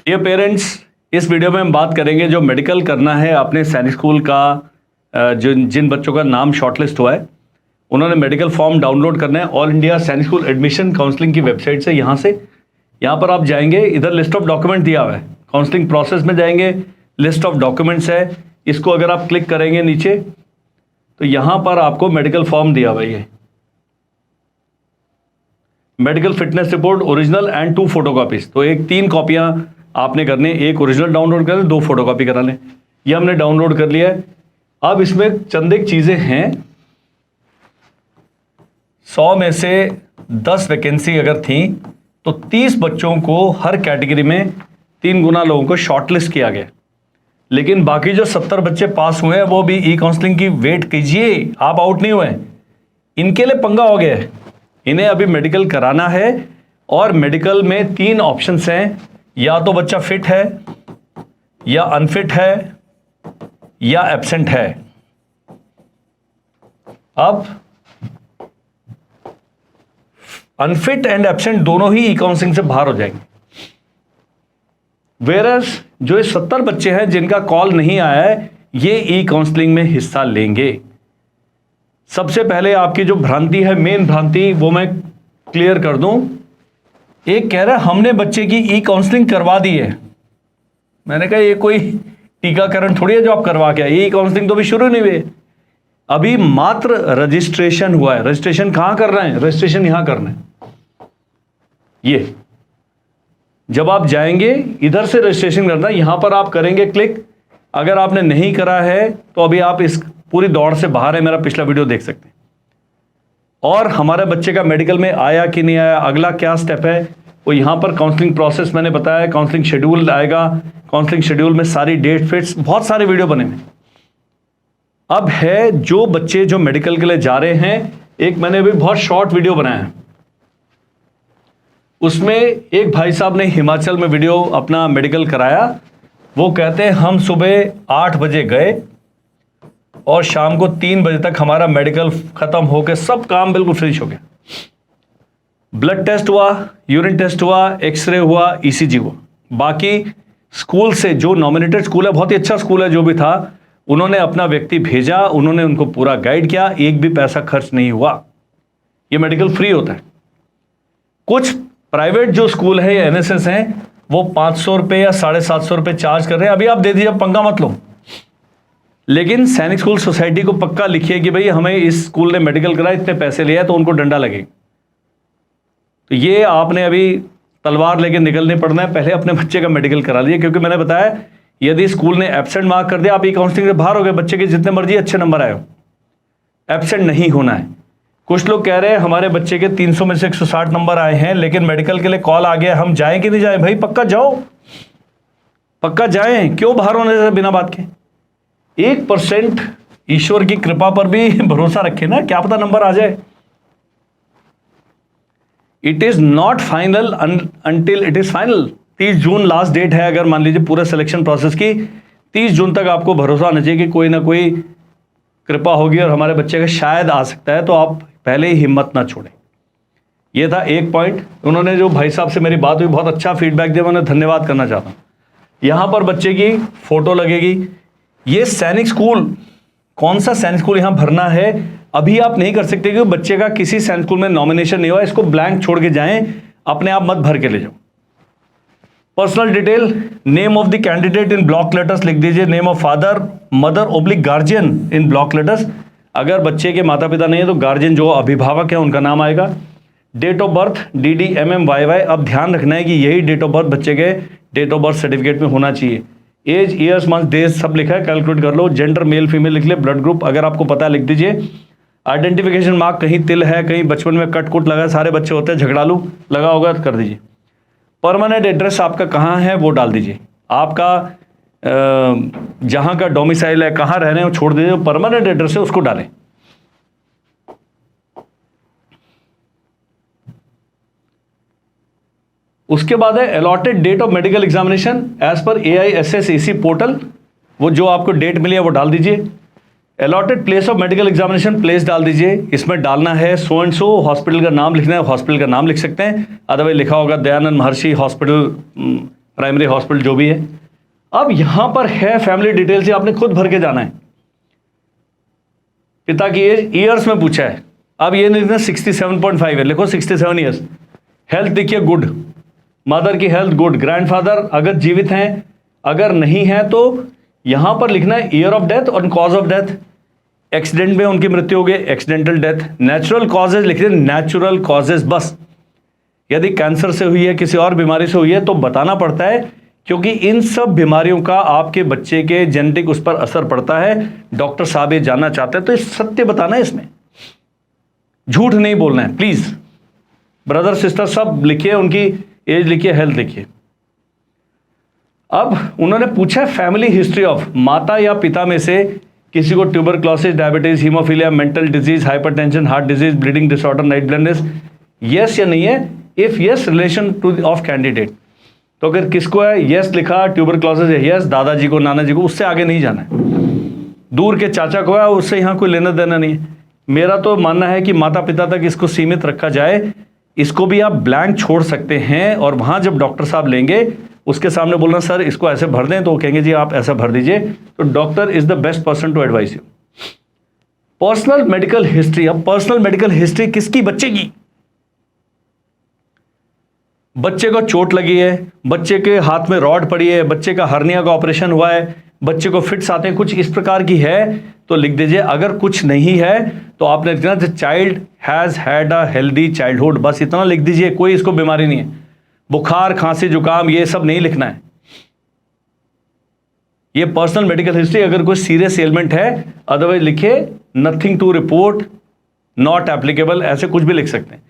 Dear parents, इस video में हम बात करेंगे जो मेडिकल करना है अपने सैनिक स्कूल का, जिन बच्चों का नाम शॉर्टलिस्ट हुआ है उन्होंने मेडिकल फॉर्म डाउनलोड करना है ऑल इंडिया सैनिक स्कूल एडमिशन काउंसलिंग की वेबसाइट से। यहाँ पर आप जाएंगे, इधर लिस्ट ऑफ डॉक्यूमेंट दिया हुआ है, काउंसलिंग प्रोसेस में जाएंगे, लिस्ट ऑफ डॉक्यूमेंट्स है, इसको अगर आप क्लिक करेंगे नीचे तो यहाँ पर आपको मेडिकल फॉर्म दिया हुआ है, ये medical fitness report original and 2 photocopies. तो 3 कॉपियां आपने करनी है, एक ओरिजिनल डाउनलोड कर लें, 2 फोटोकॉपी करा लें। ये हमने डाउनलोड कर लिया है। अब इसमें चंद एक चीजें हैं, 100 में से 10 वैकेंसी अगर थी तो 30 बच्चों को हर कैटेगरी में 3 गुना लोगों को शॉर्टलिस्ट किया गया। लेकिन बाकी जो 70 बच्चे पास हुए हैं वो भी ई काउंसलिंग की वेट कीजिए, आप आउट नहीं हुए, इनके लिए पंगा हो गया है। इन्हें अभी मेडिकल कराना है और मेडिकल में 3 ऑप्शंस हैं, या तो बच्चा फिट है, या अनफिट है, या एब्सेंट है। अब अनफिट एंड एब्सेंट दोनों ही ई काउंसलिंग से बाहर हो जाएंगे। वेरस जो 70 बच्चे हैं जिनका कॉल नहीं आया है, ये ई काउंसलिंग में हिस्सा लेंगे। सबसे पहले आपकी जो भ्रांति है, मेन भ्रांति, वो मैं क्लियर कर दूं। एक कह रहा है हमने बच्चे की ई काउंसलिंग करवा दी है। मैंने कहा ये कोई टीकाकरण थोड़ी है जो आप करवा के आए, ई काउंसलिंग तो अभी शुरू नहीं हुई, अभी मात्र रजिस्ट्रेशन हुआ है। रजिस्ट्रेशन कहां करना है? रजिस्ट्रेशन यहां करना है। ये जब आप जाएंगे इधर से रजिस्ट्रेशन करना है, यहां पर आप करेंगे क्लिक। अगर आपने नहीं करा है तो अभी आप इस पूरी दौड़ से बाहर है, मेरा पिछला वीडियो देख सकते हैं। और हमारे बच्चे का मेडिकल में आया कि नहीं आया, अगला क्या स्टेप है, वो यहां पर काउंसलिंग प्रोसेस मैंने बताया, काउंसलिंग शेड्यूल आएगा, काउंसलिंग शेड्यूल में सारी डेट फिट्स, बहुत सारे वीडियो बने हुए। अब है जो बच्चे जो मेडिकल के लिए जा रहे हैं, एक मैंने अभी बहुत शॉर्ट वीडियो बनाया है, उसमें एक भाई साहब ने हिमाचल में वीडियो अपना मेडिकल कराया। वो कहते हैं हम सुबह 8 बजे गए और शाम को 3 बजे तक हमारा मेडिकल खत्म होकर सब काम बिल्कुल फिनिश हो गया। ब्लड टेस्ट हुआ, यूरिन टेस्ट हुआ, एक्सरे हुआ, ईसीजी हुआ। बाकी स्कूल से जो नॉमिनेटेड स्कूल है, बहुत ही अच्छा स्कूल है जो भी था, उन्होंने अपना व्यक्ति भेजा, उन्होंने उनको पूरा गाइड किया, एक भी पैसा खर्च नहीं हुआ। ये मेडिकल फ्री होता है। कुछ प्राइवेट जो स्कूल है या एनएसएस हैं, वो 500 रुपये या 750 रुपये चार्ज कर रहे हैं। अभी आप दे दीजिए, पंगा मत लो। लेकिन सैनिक स्कूल सोसाइटी को पक्का लिखिए कि भाई हमें इस स्कूल ने मेडिकल कराया, इतने पैसे लिया, तो उनको डंडा लगेगा। तो ये आपने अभी तलवार लेके निकलने पड़ना है, पहले अपने बच्चे का मेडिकल करा लीजिए। क्योंकि मैंने बताया यदि स्कूल ने एब्सेंट मार्क कर दिया, आप ई काउंसलिंग से बाहर हो गए, बच्चे के जितने मर्जी अच्छे नंबर आए हो, एब्सेंट नहीं होना है। कुछ लोग कह रहे हैं हमारे बच्चे के 300 में से 160 नंबर आए हैं, लेकिन मेडिकल के लिए कॉल आ गया, हम जाएं कि नहीं जाएं? भाई पक्का जाओ, पक्का जाएं, क्यों बाहर होने से बिना बात के। 1% ईश्वर की कृपा पर भी भरोसा रखे ना, क्या पता नंबर आ जाए। It is not final until it is final. 30 जून लास्ट डेट है, अगर मान लीजिए पूरे सिलेक्शन प्रोसेस की, 30 जून तक आपको भरोसा होना चाहिए कि कोई ना कोई कृपा होगी और हमारे बच्चे का शायद आ सकता है। तो आप पहले ही हिम्मत ना छोड़ें। ये था एक पॉइंट। उन्होंने जो भाई साहब से मेरी बात हुई, बहुत अच्छा फीडबैक दिया, मैं उन्हें धन्यवाद करना चाहता हूँ। यहाँ पर बच्चे की फोटो लगेगी। ये सैनिक स्कूल, कौन सा सैनिक स्कूल यहाँ भरना है अभी आप नहीं कर सकते, क्योंकि बच्चे का किसी सैनिक स्कूल में नॉमिनेशन नहीं हुआ। इसको ब्लैंक छोड़ के जाएं, अपने आप मत भर के ले जाओ। Personal detail, name of the candidate in block letters लिख दीजिए, name of father, mother oblique guardian in block letters. अगर बच्चे के माता पिता नहीं है तो गार्जियन जो अभिभावक है उनका नाम आएगा। Date of birth DDMMYY। अब ध्यान रखना है कि यही डेट ऑफ बर्थ बच्चे के डेट ऑफ बर्थ सर्टिफिकेट में होना चाहिए। एज, ईयर्स, मंथ, डेज सब लिखा है, कैलकुलेट कर लो। जेंडर मेल फीमेल लिख ले। ब्लड ग्रुप अगर आपको पता है लिख दीजिए। आइडेंटिफिकेशन मार्क, कहीं तिल है, कहीं बचपन में कट कुट लगा है, सारे बच्चे होते हैं, झगड़ालू लगा होगा तो कर दीजिए। परमानेंट एड्रेस आपका कहाँ है वो डाल दीजिए। आपका जहाँ का डोमिसाइल है, कहाँ रह रहे हैं वो छोड़ दीजिए, परमानेंट एड्रेस है उसको डालें। उसके बाद है allotted date of medical examination as पर AISSEC पोर्टल। वो जो आपको डेट मिली है वो डाल दीजिए। Allotted place of medical examination place डाल दीजिए। इसमें डालना है सो एंड सो, हॉस्पिटल का नाम लिखना है, हॉस्पिटल का नाम लिख सकते हैं, अदरवाइज लिखा होगा दयानंद महर्षि हॉस्पिटल प्राइमरी हॉस्पिटल जो भी है। अब यहां पर है फैमिली डिटेल से आपने खुद भर के जाना है। पिता की एज ईयर्स में पूछा है, अब ये नहीं लिखना 67.5 है, लिखो 67 ईयर्स। हेल्थ देखिए गुड, मदर की हेल्थ गुड, ग्रैंडफादर अगर जीवित हैं, अगर नहीं है तो यहां पर लिखना है ईयर ऑफ डेथ और कॉज ऑफ डेथ। एक्सीडेंट में उनकी मृत्यु हो गई, एक्सीडेंटल डेथ। नेचुरल कॉजेज लिख दें, नेचुरल कॉजेज बस। यदि कैंसर से हुई है, किसी और बीमारी से हुई है तो बताना पड़ता है, क्योंकि इन सब बीमारियों का आपके बच्चे के जेनेटिक उस पर असर पड़ता है। डॉक्टर साहब ये जानना चाहते हैं तो सत्य बताना है, इसमें झूठ नहीं बोलना है प्लीज। ब्रदर सिस्टर सब लिखिए, उनकी एज लिखिए, हेल्थ लिखिए। अब उन्होंने पूछा फैमिली हिस्ट्री ऑफ, माता या पिता में से किसी को tuberculosis, diabetes, haemophilia, mental disease, hypertension, heart disease, bleeding disorder, night blindness, yes या नहीं है। If yes, relation two of candidate. तो अगर किसको है यस लिखा, ट्यूबरक्लोसिस है यस, दादाजी को, नाना जी को, उससे आगे नहीं जाना है। दूर के चाचा को है, उससे यहां कोई लेना देना नहीं है। मेरा तो मानना है कि माता पिता तक इसको सीमित रखा जाए। इसको भी आप ब्लैंक छोड़ सकते हैं और वहां जब डॉक्टर साहब लेंगे उसके सामने बोलना सर इसको ऐसे भर दें, तो वो कहेंगे जी आप ऐसा भर दीजिए, तो doctor is the best person to advise you. Personal medical history. अब पर्सनल मेडिकल हिस्ट्री किसकी? बच्चे की। बच्चे को चोट लगी है, बच्चे के हाथ में रॉड पड़ी है, बच्चे का हर्निया का ऑपरेशन हुआ है, बच्चे को फिट्स आते हैं, कुछ इस प्रकार की है तो लिख दीजिए। अगर कुछ नहीं है तो आपने लिखना the child has had a healthy childhood, बस इतना लिख दीजिए। कोई इसको बीमारी नहीं है, बुखार, खांसी, जुकाम ये सब नहीं लिखना है। ये पर्सनल मेडिकल हिस्ट्री। अगर कोई सीरियस एलिमेंट है अदरवाइज लिखे nothing to report, not applicable, ऐसे कुछ भी लिख सकते हैं।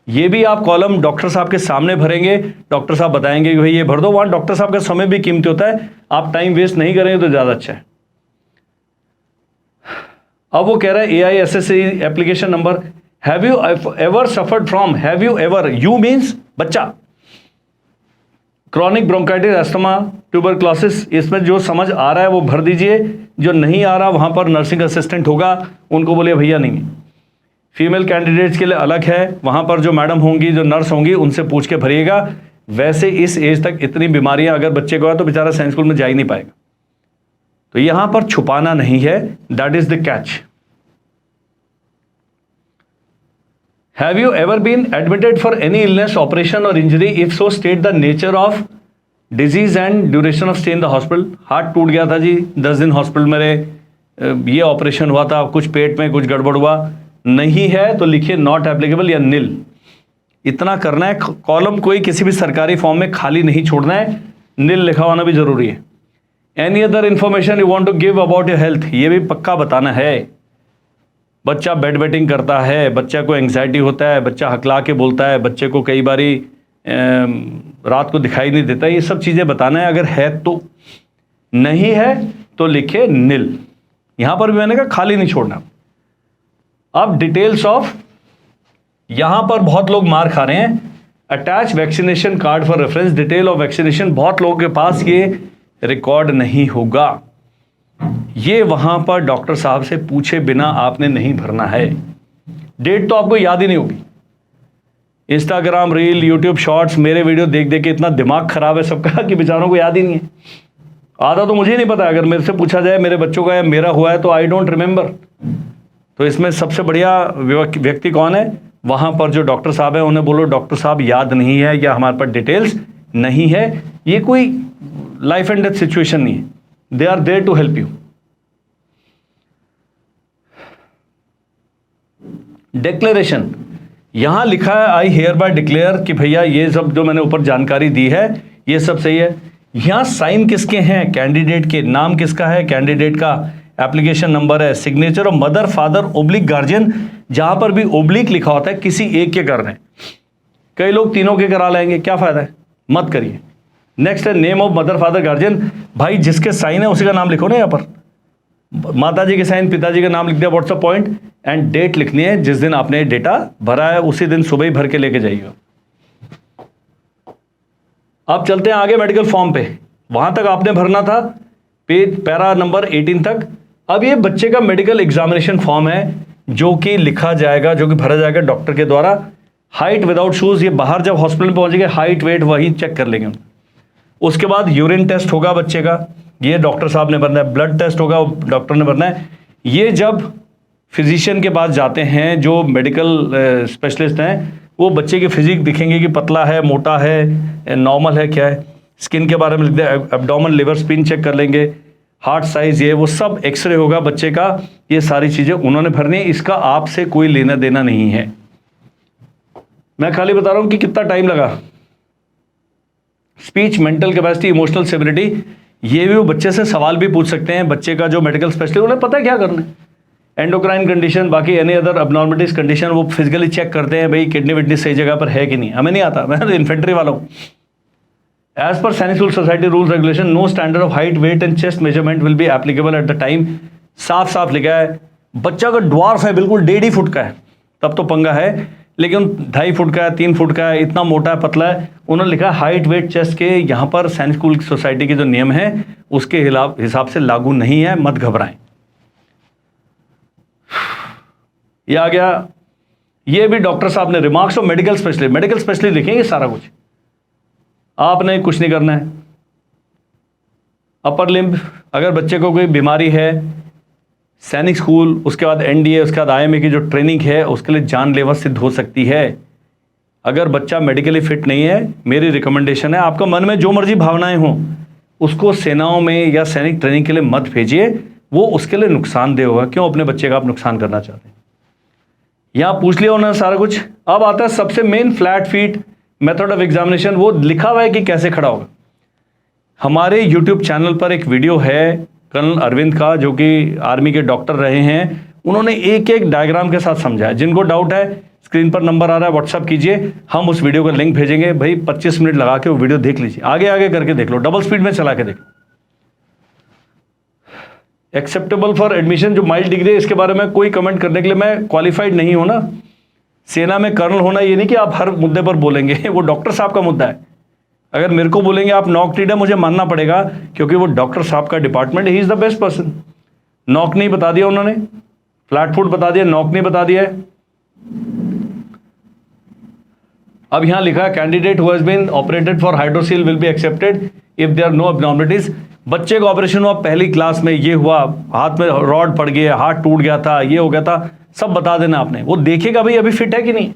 ये भी आप कॉलम डॉक्टर साहब के सामने भरेंगे, डॉक्टर साहब बताएंगे कि भाई ये भर दो। वहां डॉक्टर साहब का समय भी कीमती होता है, आप टाइम वेस्ट नहीं करेंगे तो ज्यादा अच्छा है। अब वो कह रहा है AISSE application number, have you ever suffered from, have you ever, you means बच्चा, क्रॉनिक ब्रोंकाइटिस, अस्थमा, ट्यूबरक्लोसिस, इसमें जो समझ आ रहा है वो भर दीजिए, जो नहीं आ रहा वहां पर नर्सिंग असिस्टेंट होगा, उनको बोलिए भैया नहीं। फीमेल कैंडिडेट्स के लिए अलग है, वहां पर जो मैडम होंगी, जो नर्स होंगी, उनसे पूछ के भरिएगा। वैसे इस एज तक इतनी बीमारियां अगर बच्चे को है तो बेचारा साइंस स्कूल में जा ही नहीं पाएगा, तो यहां पर छुपाना नहीं है, that is the catch. Have you ever been admitted for any illness, operation और injury, if so state the nature of disease and duration of stay in the hospital. Heart टूट गया था जी, 10 दिन हॉस्पिटल में ये ऑपरेशन हुआ था, कुछ पेट में कुछ गड़बड़ हुआ, नहीं है तो लिखिए नॉट एप्लीकेबल या निल। इतना करना है। कॉलम कोई किसी भी सरकारी फॉर्म में खाली नहीं छोड़ना है, निल लिखा होना भी जरूरी है। Any other information you want to give about your health, ये भी पक्का बताना है। बच्चा बेड वेटिंग करता है, बच्चा को एंग्जाइटी होता है, बच्चा हकला के बोलता है, बच्चे को कई बारी रात को दिखाई नहीं देता, ये सब चीज़ें बताना है। अगर है तो, नहीं है तो लिखे निल। यहां पर भी मैंने कहा खाली नहीं छोड़ना। अब डिटेल्स ऑफ, यहां पर बहुत लोग मार खा रहे हैं, attach vaccination card for reference, detail of vaccination, बहुत लोगों के पास ये रिकॉर्ड नहीं होगा। ये वहां पर डॉक्टर साहब से पूछे बिना आपने नहीं भरना है। डेट तो आपको याद ही नहीं होगी। इंस्टाग्राम रील, यूट्यूब शॉर्ट्स, मेरे वीडियो देख देख के इतना दिमाग खराब है सबका कि बेचारों को याद ही नहीं है। आधा तो मुझे नहीं पता, अगर मेरे से पूछा जाए मेरे बच्चों का या मेरा हुआ है तो आई डोंट रिमेंबर। तो इसमें सबसे बढ़िया व्यक्ति कौन है? वहां पर जो डॉक्टर साहब है, उन्हें बोलो डॉक्टर साहब याद नहीं है या हमारे पास डिटेल्स नहीं है। ये कोई लाइफ एंड डेथ सिचुएशन नहीं है, they are there to help you. Declaration, यहां लिखा है आई हियर बाय डिक्लेयर कि भैया ये सब जो मैंने ऊपर जानकारी दी है ये सब सही है। यहां साइन किसके हैं? कैंडिडेट के। नाम किसका है? कैंडिडेट का। एप्लीकेशन नंबर है, signature of mother, father, oblique guardian. जहां पर भी ओब्लिक लिखा होता है किसी एक के कर रहे हैं। कई लोग तीनों के करा लेंगे, क्या फायदा है, मत करिए। नेक्स्ट है name of mother, father, guardian. भाई जिसके साइन है उसी का नाम लिखो ना। यहां पर माता जी के साइन, पिताजी का नाम लिख दिया, व्हाट्सअप पॉइंट, एंड डेट लिखनी है जिस दिन आपने डेटा भरा है, उसी दिन सुबह ही भर के लेके जाइएगा। अब चलते हैं आगे मेडिकल फॉर्म पे। वहां तक आपने भरना था पेज पैरा नंबर 18 तक। अब ये बच्चे का मेडिकल एग्जामिनेशन फॉर्म है जो कि लिखा जाएगा, जो कि भरा जाएगा डॉक्टर के द्वारा। हाइट विदाउट शूज, ये बाहर जब हॉस्पिटल में पहुंचेंगे हाइट वेट वही चेक कर लेंगे। उसके बाद यूरिन टेस्ट होगा बच्चे का, ये डॉक्टर साहब ने भरना है। ब्लड टेस्ट होगा, डॉक्टर ने भरना है। ये जब फिजिशियन के पास जाते हैं, जो मेडिकल स्पेशलिस्ट हैं, वो बच्चे की फिजिक दिखेंगे कि पतला है, मोटा है, नॉर्मल है, क्या है। स्किन के बारे में लिख दे, एब्डोमेन, लिवर, स्पिन चेक कर लेंगे, हार्ट साइज, ये वो सब एक्सरे होगा बच्चे का। ये सारी चीज़ें उन्होंने भरनी है। इसका आपसे कोई लेना देना नहीं है। मैं खाली बता रहा हूं कि कितना टाइम लगा। Speech, mental capacity, emotional stability, ये भी वो बच्चे से सवाल भी पूछ सकते हैं। बच्चे का जो मेडिकल स्पेशलिस्ट, उन्हें पता है क्या करना है। एंडोक्राइन कंडीशन, बाकी एनी अदर अबनॉर्मलिटीज कंडीशन, वो फिजिकली चेक करते हैं, भाई किडनी विडनी सही जगह पर है कि नहीं। हमें नहीं आता, मैं तो इन्फेंट्री वाला हूँ। एज पर Sainik school society rules regulation, no standard of height, weight and chest measurement will be applicable at the time. साफ साफ लिखा है। बच्चा अगर ड्वार्फ है, बिल्कुल 1.5 फुट का है, तब तो पंगा है। लेकिन 2.5 फुट का है, 3 फुट का है, इतना मोटा है, पतला है, उन्होंने लिखा हाइट, वेट, चेस्ट के यहाँ पर सैनिक स्कूल सोसाइटी के जो नियम है उसके हिसाब से लागू नहीं है, मत घबराएं। ये आ गया। ये भी डॉक्टर साहब ने remarks of medical specialist, medical specialist लिखेंगे सारा कुछ, आपने कुछ नहीं करना है। अपर लिम्ब, अगर बच्चे को कोई बीमारी है, सैनिक स्कूल, उसके बाद एनडीए, उसके बाद आईएमए की जो ट्रेनिंग है उसके लिए जानलेवा सिद्ध हो सकती है। अगर बच्चा मेडिकली फिट नहीं है, मेरी रिकमेंडेशन है, आपका मन में जो मर्जी भावनाएं हों, उसको सेनाओं में या सैनिक ट्रेनिंग के लिए मत भेजिए, वो उसके लिए नुकसानदेह होगा। क्यों अपने बच्चे का आप नुकसान करना चाहते हैं। यहां पूछ लिया उन्होंने सारा कुछ। अब आता है सबसे main, flat feet method of examination. वो लिखा हुआ है कि कैसे खड़ा होगा। हमारे यूट्यूब चैनल पर एक वीडियो है कर्नल अरविंद का, जो कि आर्मी के डॉक्टर रहे हैं। उन्होंने एक एक डायग्राम के साथ समझाया। जिनको डाउट है, स्क्रीन पर नंबर आ रहा है, व्हाट्सअप कीजिए, हम उस वीडियो का लिंक भेजेंगे। भाई 25 मिनट लगा के वो वीडियो देख लीजिए, आगे आगे करके देख लो, डबल स्पीड में चला के देख लो। एक्सेप्टेबल फॉर एडमिशन, जो माइल्ड डिग्री है, इसके बारे में कोई कमेंट करने के लिए मैं क्वालिफाइड नहीं हूं ना। सेना में कर्नल होना ये नहीं कि आप हर मुद्दे पर बोलेंगे, वो डॉक्टर साहब का मुद्दा है। अगर मेरे को बोलेंगे आप नॉक टीड है, मुझे मानना पड़ेगा, क्योंकि वो डॉक्टर साहब का department, he is the best person. Knock नहीं बता दिया उन्होंने, फ्लैट फुट बता दिया, नॉक नहीं बता दिया है। अब यहां लिखा है candidate who has been operated for hydrocele will be accepted if there are no abnormalities. बच्चे का ऑपरेशन हुआ पहली क्लास में, ये हुआ, हाथ में रॉड पड़ गया, हाथ टूट गया था, ये हो गया था, सब बता देना आपने। वो देखेगा भाई अभी फिट है कि नहीं।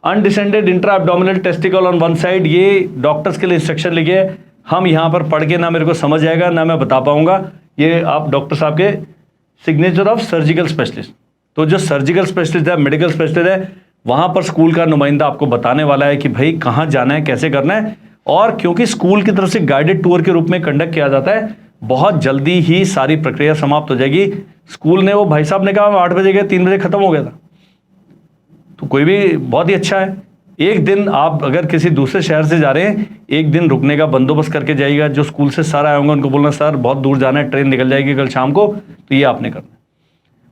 Undescended intra abdominal testicle on one side, ये डॉक्टर्स के लिए इंस्ट्रक्शन लिखे। हम यहां पर पढ़ के ना मेरे को समझ आएगा ना मैं बता पाऊंगा। ये आप डॉक्टर साहब के सिग्नेचर ऑफ सर्जिकल स्पेशलिस्ट। तो जो सर्जिकल स्पेशलिस्ट है, मेडिकल स्पेशलिस्ट है, वहां पर स्कूल का नुमाइंदा आपको बताने वाला है कि भाई कहां जाना है, कैसे करना है। और क्योंकि स्कूल की तरफ से गाइडेड टूर के रूप में कंडक्ट किया जाता है, बहुत जल्दी ही सारी प्रक्रिया समाप्त हो जाएगी। स्कूल ने, वो भाई साहब ने कहा हम 8 बजे गए, 3 बजे खत्म हो गया था। तो कोई भी बहुत ही अच्छा है। एक दिन आप अगर किसी दूसरे शहर से जा रहे हैं, एक दिन रुकने का बंदोबस्त करके जाइएगा। जो स्कूल से सर आए होंगे उनको बोलना सर बहुत दूर जाना है, ट्रेन निकल जाएगी कल शाम को, तो ये आपने करना है।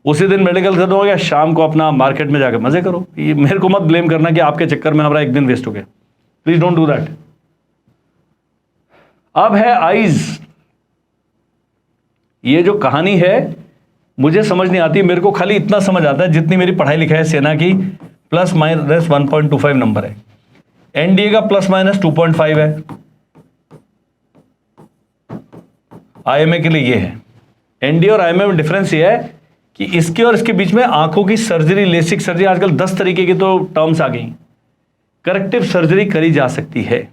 उसी दिन मेडिकल खत्म हो गया, शाम को अपना मार्केट में जाकर मजे करो। ये मेरे को मत ब्लेम करना कि आपके चक्कर में हमारा एक दिन वेस्ट हो गया। Please don't do that. अब है आईज। ये जो कहानी है मुझे समझ नहीं आती, मेरे को खाली इतना समझ आता है जितनी मेरी पढ़ाई लिखाई है सेना की, प्लस माइनस 1.25 नंबर है। एनडीए का प्लस माइनस 2.5 है। आईएमए के लिए ये है। एनडीए और आईएमए में डिफरेंस ये है कि इसके और इसके बीच में आंखों की सर्जरी, लेसिक सर्जरी, आजकल 10 तरीके की तो टर्म्स आ गई। करेक्टिव सर्जरी करी जा सकती है।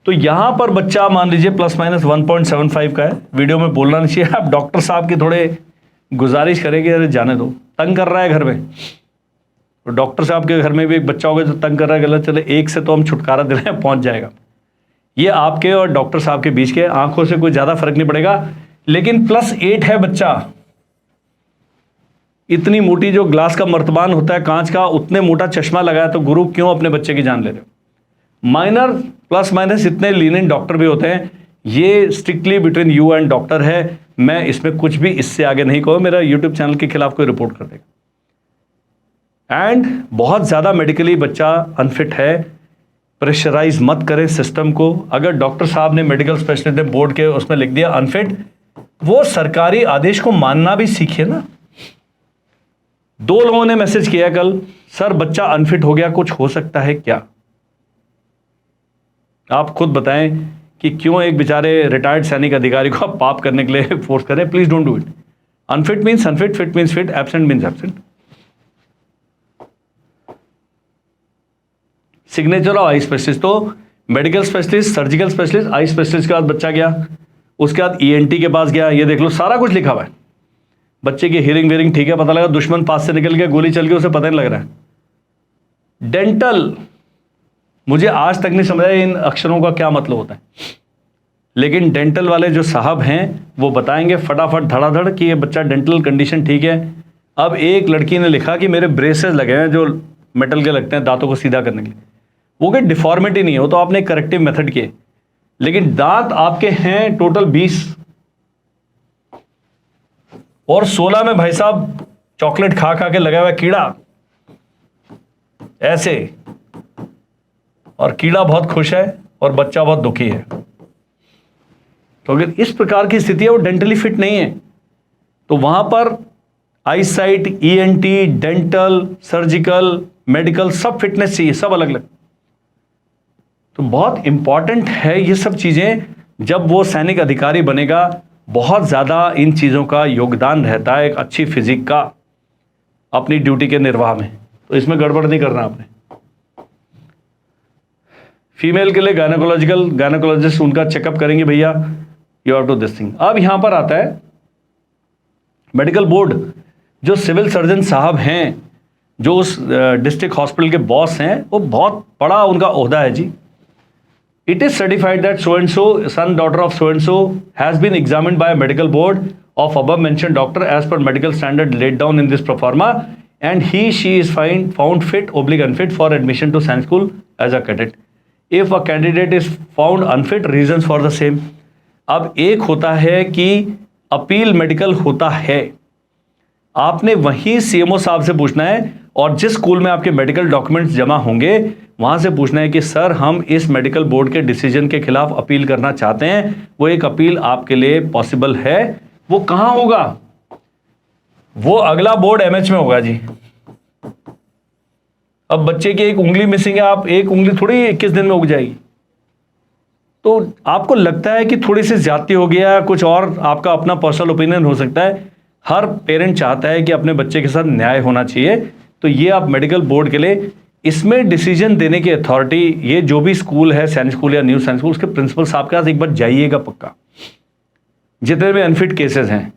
तो यहां पर बच्चा मान लीजिए प्लस माइनस 1.75 का है। वीडियो में बोलना नहीं चाहिए, आप डॉक्टर साहब की थोड़े गुजारिश करेंगे, अरे जाने दो, तंग कर रहा है घर में। तो डॉक्टर साहब के घर में भी एक बच्चा होगा जो तंग कर रहा है, गलत चले, एक से तो हम छुटकारा दे रहे हैं, पहुंच जाएगा। ये आपके और डॉक्टर साहब के बीच के, आंखों से कोई ज्यादा फर्क नहीं पड़ेगा। लेकिन +8 है बच्चा, इतनी मोटी जो ग्लास का मर्तबान होता है कांच का, उतने मोटा चश्मा लगाया, तो गुरु क्यों अपने बच्चे की जान ले रहे हो। माइनर प्लस माइनस इतने लीनियंट डॉक्टर भी होते हैं। ये strictly between you and doctor है। मैं इसमें कुछ भी इससे आगे नहीं कहूँ, मेरा यूट्यूब चैनल के खिलाफ कोई रिपोर्ट कर देगा। एंड बहुत ज्यादा मेडिकली बच्चा अनफिट है, प्रेशराइज मत करें सिस्टम को। अगर डॉक्टर साहब ने, मेडिकल स्पेशलिस्ट ने बोर्ड के उसमें लिख दिया अनफिट, वो सरकारी आदेश को मानना भी सीखिए ना। 2 लोगों ने मैसेज किया कल, सर बच्चा अनफिट हो गया, कुछ हो सकता है क्या। आप खुद बताएं कि क्यों एक बेचारे रिटायर्ड सैनिक अधिकारी को आप पाप करने के लिए फोर्स करें। Please don't do it. Unfit means unfit, fit means fit, absent means absent. Signature of eye specialist, तो medical specialist, surgical specialist, eye specialist के बाद बच्चा गया, उसके बाद ईएनटी के पास गया, ये देख लो सारा कुछ लिखा हुआ है। बच्चे की हियरिंग वेयरिंग ठीक है, पता लगा दुश्मन पास से निकल गया, गोली चल गई, उसे पता नहीं लग रहा है। डेंटल, मुझे आज तक नहीं समझ आया इन अक्षरों का क्या मतलब होता है, लेकिन डेंटल वाले जो साहब हैं वो बताएंगे फटाफट धड़ाधड़ कि ये बच्चा डेंटल कंडीशन ठीक है। अब एक लड़की ने लिखा कि मेरे ब्रेसेस लगे हैं जो मेटल के लगते हैं दांतों को सीधा करने के लिए, वो कोई डिफॉर्मिटी नहीं है, वो तो आपने करेक्टिव मेथड किए, लेकिन दांत आपके हैं टोटल 20 और 16 में भाई साहब चॉकलेट खा खा के लगा हुआ कीड़ा ऐसे, और कीड़ा बहुत खुश है और बच्चा बहुत दुखी है। तो अगर इस प्रकार की स्थिति है, वो डेंटली फिट नहीं है, तो वहां पर eye sight, ENT, dental, surgical, medical सब फिटनेस चाहिए, सब अलग अलग। तो बहुत इंपॉर्टेंट है ये सब चीजें। जब वो सैनिक अधिकारी बनेगा, बहुत ज्यादा इन चीजों का योगदान रहता है एक अच्छी फिजिक का अपनी ड्यूटी के निर्वाह में। तो इसमें गड़बड़ नहीं करना आपने। फीमेल के लिए गायनेकोलॉजिस्ट उनका चेकअप करेंगे भैया, you have to this thing. अब यहां पर आता है मेडिकल बोर्ड, जो सिविल सर्जन साहब हैं, जो उस डिस्ट्रिक्ट हॉस्पिटल के बॉस हैं, वो बहुत बड़ा उनका ओहदा है जी। It is certified that so and so son daughter of so and so has been examined by medical board of above mentioned doctor as per medical standard laid down in this proforma and he she is found fit oblique unfit for admission to science school as a cadet. If a candidate is found unfit, reasons for the same. अब एक होता है कि appeal medical होता है, आपने वहीं CMO साहब से पूछना है, और जिस स्कूल में आपके मेडिकल डॉक्यूमेंट्स जमा होंगे वहां से पूछना है कि सर हम इस मेडिकल बोर्ड के डिसीजन के खिलाफ अपील करना चाहते हैं, वो एक अपील आपके लिए पॉसिबल है। वो कहां होगा? वो अगला बोर्ड एमएच में होगा जी। अब बच्चे की एक उंगली मिसिंग है, आप एक उंगली थोड़ी 21 दिन में उग जाएगी। तो आपको लगता है कि थोड़ी सी ज्यादती हो गया, कुछ और आपका अपना पर्सनल ओपिनियन हो सकता है। हर पेरेंट चाहता है कि अपने बच्चे के साथ न्याय होना चाहिए। तो ये आप मेडिकल बोर्ड के लिए, इसमें डिसीजन देने की अथॉरिटी, ये जो भी स्कूल है, सैनिक स्कूल या न्यू सैनिक स्कूल, उसके प्रिंसिपल साहब के पास एक बार जाइएगा पक्का, जितने भी अनफिट केसेस हैं।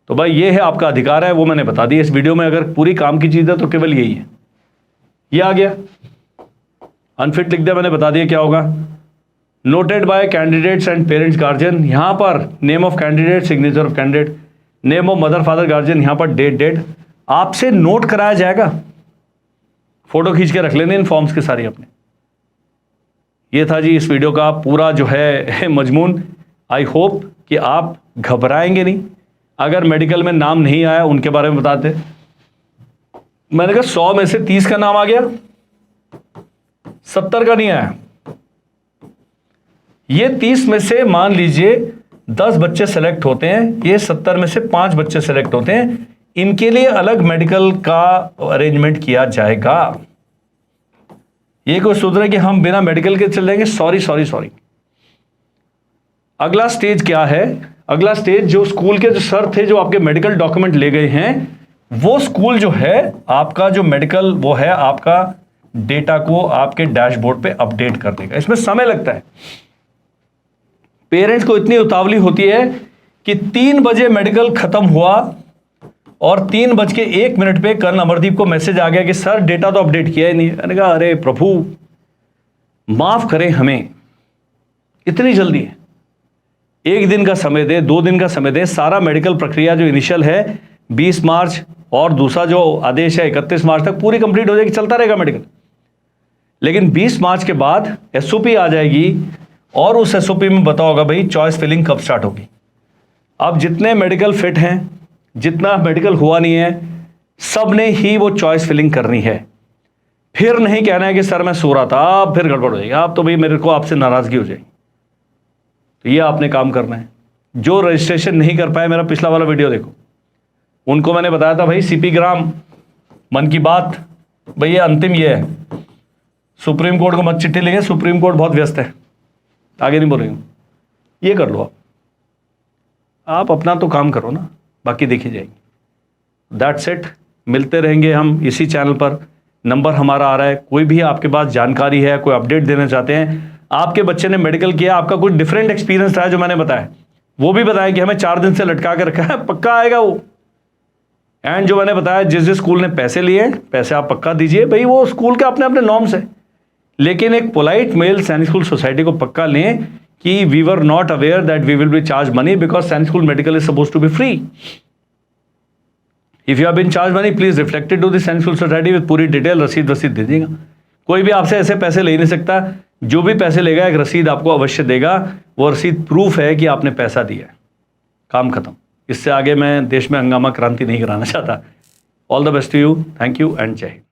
तो भाई ये है आपका अधिकार है, वो मैंने बता दिया इस वीडियो में। अगर पूरी काम की चीज़ है तो केवल यही है। ये आ गया, अनफिट लिख दिया मैंने, बता दिया क्या होगा। Noted bye candidates and parents guardian, यहां पर name of candidate, signature of candidate, name of mother father guardian, यहां पर डेट आपसे नोट कराया जाएगा। फोटो खींच के रख लेने इन फॉर्म्स के सारी अपने। ये था जी इस वीडियो का पूरा जो है मजमून। आई होप कि आप घबराएंगे नहीं। अगर मेडिकल में नाम नहीं आया उनके बारे में बताते। मैंने कहा 100 में से 30 का नाम आ गया, 70 का नहीं आया। ये 30 में से मान लीजिए 10 बच्चे सेलेक्ट होते हैं, ये 70 में से 5 बच्चे सेलेक्ट होते हैं। इनके लिए अलग मेडिकल का अरेंजमेंट किया जाएगा। ये कोई सोच रहा है कि हम बिना मेडिकल के चल जाएंगे? सॉरी। अगला स्टेज क्या है? अगला स्टेज, जो स्कूल के जो सर थे जो आपके मेडिकल डॉक्यूमेंट ले गए हैं, वो स्कूल जो है आपका जो मेडिकल, वो है आपका डेटा को आपके डैशबोर्ड पे अपडेट कर देगा। इसमें समय लगता है। पेरेंट्स को इतनी उतावली होती है कि 3 बजे मेडिकल खत्म हुआ और 3:01 पे कर्नल अमरदीप को मैसेज आ गया कि सर डेटा तो अपडेट किया ही नहीं। मैंने कहा अरे प्रभु माफ करें, हमें इतनी जल्दी है? 1 दिन का समय दे, 2 दिन का समय दे। सारा मेडिकल प्रक्रिया जो इनिशियल है 20 मार्च और दूसरा जो आदेश है 31 मार्च तक पूरी कंप्लीट हो जाएगी, चलता रहेगा मेडिकल। लेकिन 20 मार्च के बाद एसओपी आ जाएगी और उस एसओपी में बताओ होगा भाई चॉइस फिलिंग कब स्टार्ट होगी। अब जितने मेडिकल फिट हैं, जितना मेडिकल हुआ नहीं है, सब ने ही वो चॉइस फिलिंग करनी है। फिर नहीं कहना है कि सर मैं सो रहा था, अब फिर गड़बड़ हो जाएगी, अब तो भाई मेरे को आपसे नाराजगी हो जाएगी। तो ये आपने काम करना है। जो रजिस्ट्रेशन नहीं कर पाए, मेरा पिछला वाला वीडियो देखो, उनको मैंने बताया था भाई सीपी ग्राम मन की बात, भाई ये अंतिम ये है। सुप्रीम कोर्ट को मत चिट्ठी लिखे, सुप्रीम कोर्ट बहुत व्यस्त है, आगे नहीं बोलेंगे। ये कर लो आप अपना तो काम करो ना, बाकी देखी जाएगी। That's it. मिलते रहेंगे हम इसी चैनल पर, नंबर हमारा आ रहा है। कोई भी आपके पास जानकारी है, कोई अपडेट देना चाहते हैं, आपके बच्चे ने मेडिकल किया, आपका कोई डिफरेंट एक्सपीरियंस रहा है जो मैंने बताया, वो भी बताएं कि हमें 4 दिन से लटका के रखा है, पक्का आएगा वो। एंड जो मैंने बताया, जिस जिस स्कूल ने पैसे लिए, पैसे आप पक्का दीजिए भाई, वो स्कूल के अपने अपने नॉर्म्स है, लेकिन एक polite mail Sainik school society को पक्का लें कि we were not aware that we will be charge money because Sainik school medical is suppose to be free. If you have been charge money please reflect it to the Sainik school society with पूरी detail, रसीद दे दीजिएगा। कोई भी आपसे ऐसे पैसे ले नहीं सकता, जो भी पैसे लेगा एक रसीद आपको अवश्य देगा, वो रसीद प्रूफ है कि आपने पैसा दिया है। काम खत्म। इससे आगे मैं देश में हंगामा क्रांति नहीं कराना चाहता। All the best to you, thank you and जय हिंद।